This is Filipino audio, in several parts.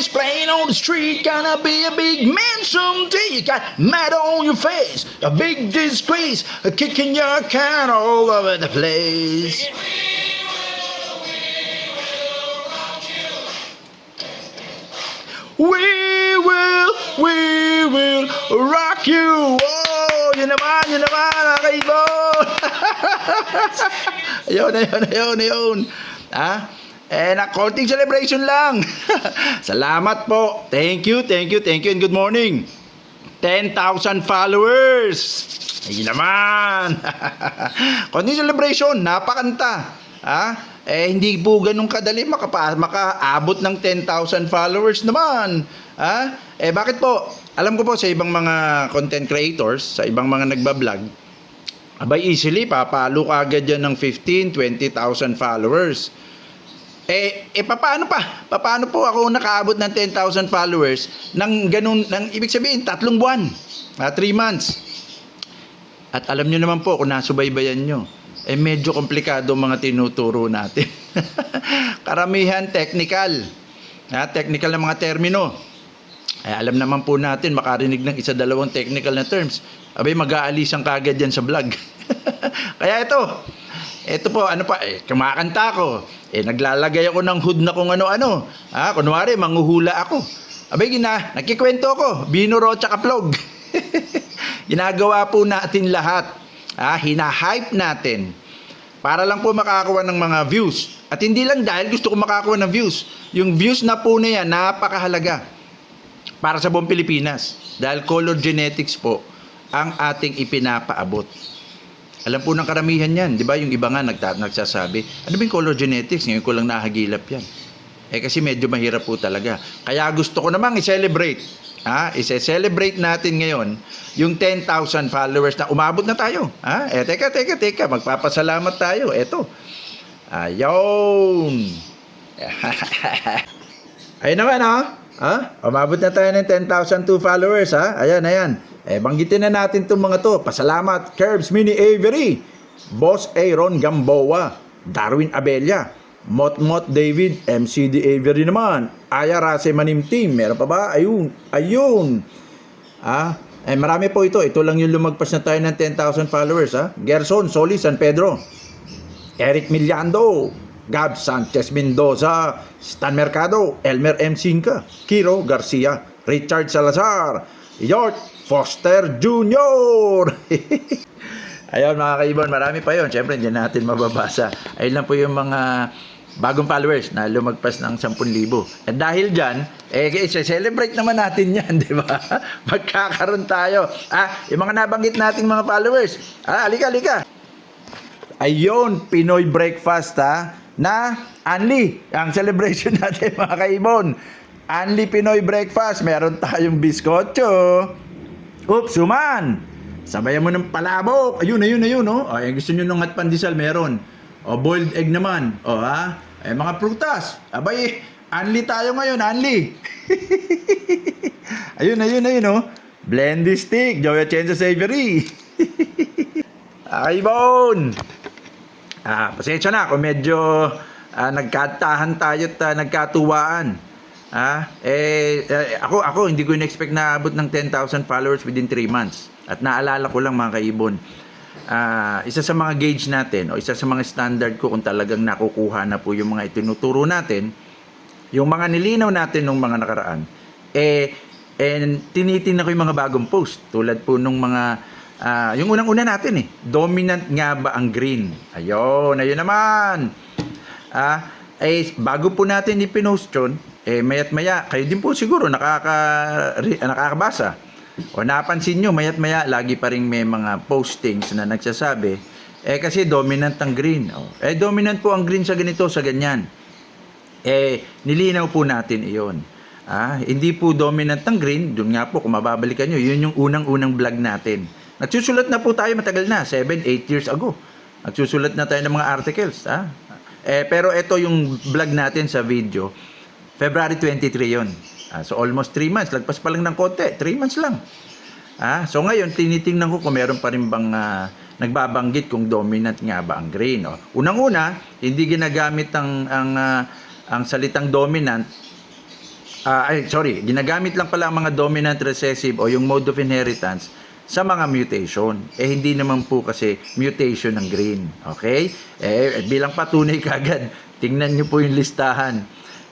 boys playing on the street, gonna be a big man someday. You got mud on your face, a big disgrace, a kicking your can all over the place. We will rock you. Oh, yun naman, nakaibon. ayun. Konting celebration lang. Salamat po. Thank you, and good morning. 10,000 followers. Ayun naman. Konting celebration, napakanta. Hindi po ganun kadali makaabot ng 10,000 followers naman. Bakit po? Alam ko po sa ibang mga content creators, sa ibang mga nagbablog, abay easily, papalo ka agad yan ng 15, 20,000 followers. Paano pa? Paano po ako nakaabot ng 10,000 followers ng ganun, ibig sabihin, 3 buwan, 3 months. At alam nyo naman po, kung nasubaybayan nyo, medyo komplikado mga tinuturo natin. Karamihan technical. Technical na mga termino. Alam naman po natin, makarinig ng 1-2 technical na terms, abay mag-aalisan kagad yan sa vlog. Kaya ito po, kumakanta ako. Naglalagay ako ng hood na kung ano-ano. Kunwari, manghuhula ako. Abay, nagkikwento ako, binuro tsaka plog. Ginagawa po natin lahat. Hina-hype natin para lang po makakuha ng mga views. At hindi lang dahil gusto ko makakuha ng views. Yung views na po na yan, napakahalaga para sa buong Pilipinas. Dahil color genetics po ang ating ipinapaabot. Alam po ng karamihan yan, di ba? Yung iba nga nagsasabi, ano ba yung color genetics? Ngayon ko lang nahagilap yan. Kasi medyo mahirap po talaga. Kaya gusto ko namang i-celebrate. I-celebrate natin ngayon yung 10,000 followers na umabot na tayo. Teka. Magpapasalamat tayo. Eto. Ayun. Ayun naman, umabot na tayo ng 10,002 followers, Ayan. Banggitin na natin itong mga to. Pasalamat, Curbs Mini Avery, Boss Aaron Gamboa, Darwin Abella, Motmot David, MCD Avery naman, Aya Rase Manim Team, meron pa ba? Ayun. Marami po ito. Ito lang yung lumagpas na tayo ng 10,000 followers, Gerson Soli San Pedro, Eric Miliando, Gab Sanchez Mendoza, Stan Mercado, Elmer M. Cinca, Kiro Garcia, Richard Salazar, York Foster Jr. Ayun mga kaibigan, marami pa yun. Siyempre, hindi natin mababasa. Ayun lang po yung mga bagong followers na lumagpas ng 10,000. At dahil dyan, celebrate naman natin yan, di ba? Magkakaroon tayo. Yung mga nabanggit nating mga followers. Halika. Ayun, Pinoy breakfast, na Anli. Ang celebration natin mga kaibon. Anli Pinoy breakfast. Meron tayong biskotso. Oops, suman. Sabayan mo ng palabok. Ayun. Gusto nyo ng hot pandesal, meron. Boiled egg naman. Mga prutas. Abay, Anli tayo ngayon, Anli. ayun. Blendy stick, Joya Chenza Savory. Kaibon. Pasensya na kung medyo nagkatahan tayo at nagkatuwaan. Ako hindi ko in-expect na abot ng 10,000 followers within 3 months. At naalala ko lang mga kaibon, isa sa mga gauge natin o isa sa mga standard ko kung talagang nakukuha na po yung mga itinuturo natin, yung mga nilinaw natin nung mga nakaraan, tinitingnan ko yung mga bagong post tulad po nung mga yung unang-una natin dominant nga ba ang green? Ayun naman. Bago po natin ipinost yun, mayat maya, kayo din po siguro nakakabasa o napansin nyo, mayat maya lagi pa rin may mga postings na nagsasabi kasi dominant ang green. Dominant po ang green sa ganito, sa ganyan. Nilinaw po natin iyon. Hindi po dominant ang green. Doon nga po, kung mababalikan nyo, yun yung unang-unang vlog natin. Nagsusulat na po tayo matagal na, 7-8 years ago. Nagsusulat na tayo ng mga articles. Pero ito yung vlog natin sa video, February 23 yun. So almost 3 months. Lagpas pa lang ng konti. 3 months lang. So ngayon, tinitingnan ko kung meron pa rin bang nagbabanggit kung dominant nga ba ang green. Unang-una, hindi ginagamit ang salitang dominant Ginagamit lang pala ang mga dominant recessive o yung mode of inheritance sa mga mutation. Hindi naman po kasi mutation ng green. Okay? Bilang patunay kagad, tingnan nyo po yung listahan.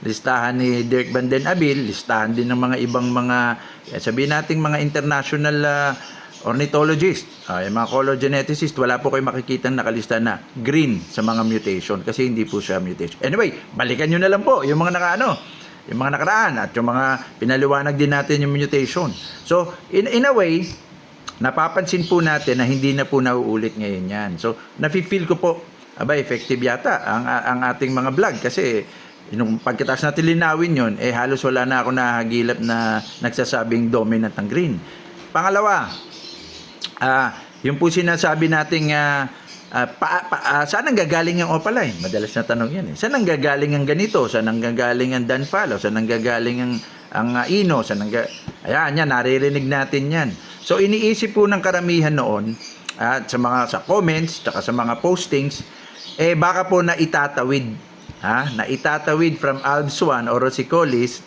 Listahan ni Dirk Van den Abil, listahan din ng mga ibang mga, sabihin natin mga international ornithologist, yung mga color geneticist, wala po kayo makikita nakalista na green sa mga mutation kasi hindi po siya mutation. Anyway, balikan nyo na lang po yung mga yung mga nakaraan at yung mga pinaliwanag din natin yung mutation. So, in a way, napapansin po natin na hindi na po nauulit ngayon yan. So, nafe-feel ko po, effective yata ang ating mga vlog kasi yung pagkatapos natin linawin yun, halos wala na ako nahagilap na nagsasabing dominant ng green. Pangalawa, yung po sinasabi nating saan ang gagaling ang opaline? Madalas na tanong yan. Saan ang gagaling ang ganito? Saan ang gagaling ang danfalo? Saan ang gagaling ang ino? Ayan, naririnig natin yan. So, iniisip po ng karamihan noon at sa comments, tsaka sa mga postings, baka po na itatawid. Na itatawid from Alps 1 o Rosicolis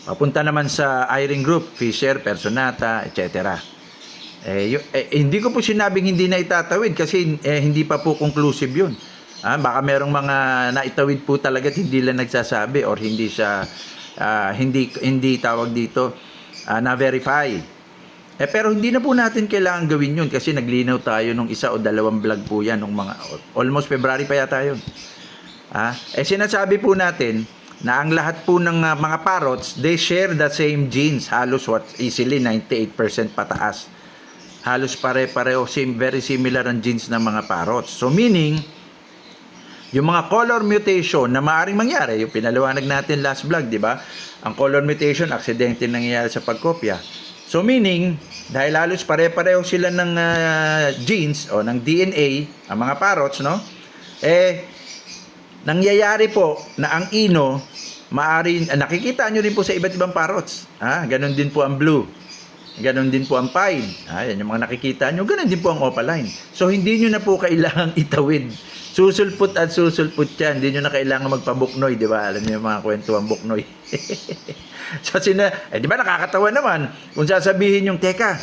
papunta naman sa Eyring Group, Fisher, Personata, etc. Hindi ko po sinabing hindi na itatawid kasi hindi pa po conclusive yun. Baka merong mga naitawid po talaga at hindi lang nagsasabi or hindi siya hindi tawag dito na-verify. Pero hindi na po natin kailangan gawin yun kasi naglinaw tayo nung 1 o 2 vlog po yan nung mga almost February pa yata yun. Sinasabi po natin na ang lahat po ng mga parrots, they share the same genes, halos easily 98% pataas. Halos pare-pareho, very similar ang genes ng mga parrots. So meaning, yung mga color mutation na maaaring mangyari, yung pinaliwanag natin last vlog, di ba? Ang color mutation, aksidente nangyayari sa pagkopya. So meaning, dahil halos pare-pareho sila ng genes o ng DNA, ang mga parrots, no? Nangyayari po na ang ino, nakikita nyo rin po sa iba't ibang parrots. Ganon din po ang blue. Ganon din po ang pine. Yan yung mga nakikita nyo. Ganon din po ang opaline. So, hindi nyo na po kailangang itawid. Susulput at susulput yan. Hindi nyo na kailangan magpabuknoy. Di ba? Alam nyo yung mga kwento ang buknoy. So, di ba nakakatawa naman kung sasabihin yung, teka,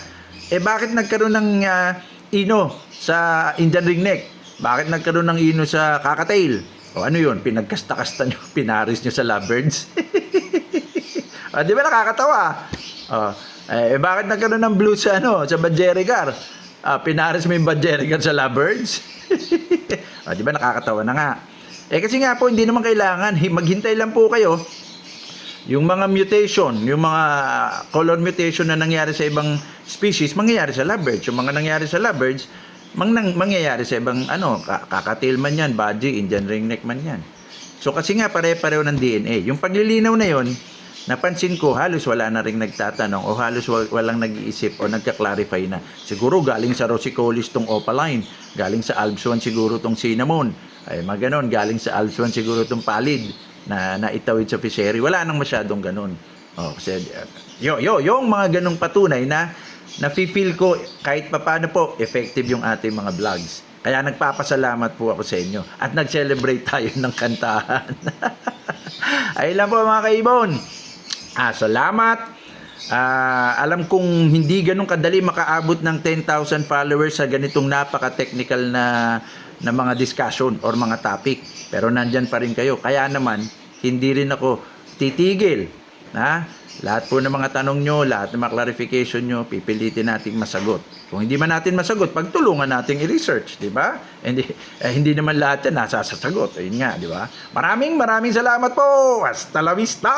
bakit nagkaroon ng ino sa Indian ringneck? Bakit nagkaroon ng ino sa kakatail? O ano yun? Pinagkasta-kasta nyo, pinaris nyo sa lovebirds? Di ba nakakatawa? Bakit nagkaroon ng blue sa Badgerigar? Pinaris mo yung Badgerigar sa lovebirds? Di ba nakakatawa na nga? Kasi nga po, hindi naman kailangan. Maghintay lang po kayo. Yung mga mutation, yung mga color mutation na nangyari sa ibang species, mangyayari sa lovebirds. Yung mga nangyari sa lovebirds, mangyayari sa ibang kakatail man yan, budgie, Indian ringneck man yan. So kasi nga pare-pareho ng DNA. Yung paglilinaw na yon, napansin ko halos wala na ring nagtatanong o halos walang nag-iisip o nagka-clarify na. Siguro galing sa Rosicolis tong opaline, galing sa Alps 1 siguro tong cinnamon, maganon, galing sa Alps 1 siguro tong pallid na naitawid sa fishery. Wala nang masyadong ganon. Kasi yung mga ganong patunay na nafe-feel ko kahit papaano po effective yung ating mga vlogs. Kaya nagpapasalamat po ako sa inyo at nag-celebrate tayo ng kantahan. Ayun lang po mga kaibon. Salamat. Alam kong hindi ganun kadali makaabot ng 10,000 followers sa ganitong napaka-technical na mga discussion or mga topic. Pero nandyan pa rin kayo. Kaya naman, hindi rin ako titigil. Lahat po ng mga tanong nyo, lahat ng mga clarification nyo, pipilitin nating masagot. Kung hindi man natin masagot, pagtulungan nating i-research, di ba? Hindi naman lahat yan nasasagot. Ayun nga, di ba? Maraming salamat po! Hasta la vista!